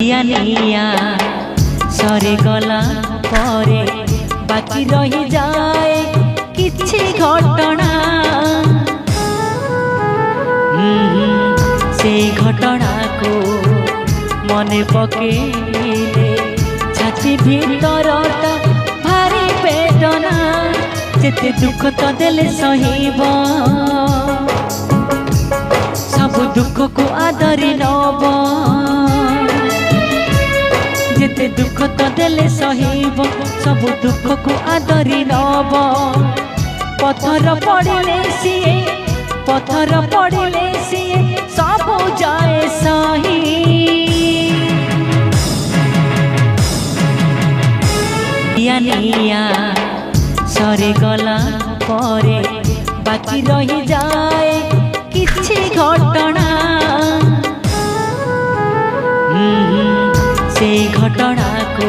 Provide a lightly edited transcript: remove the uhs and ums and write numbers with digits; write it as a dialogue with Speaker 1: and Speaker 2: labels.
Speaker 1: निया निया सरे गला परे बाकी रही जाए किछि घटना से घटना को मने पकेले छाती भीतरटा भारी वेदना जेते दुख तो देले सहीब सब दुख को आदरी नब जेते दुख तो देले सहीब सब दुख को आदरी नब पत्थर पड़िले सिए पत्थर पड़िले सिए सब जाए सही निया निया सरे गला परे बाकी रही जाए किछि घटना से घटना को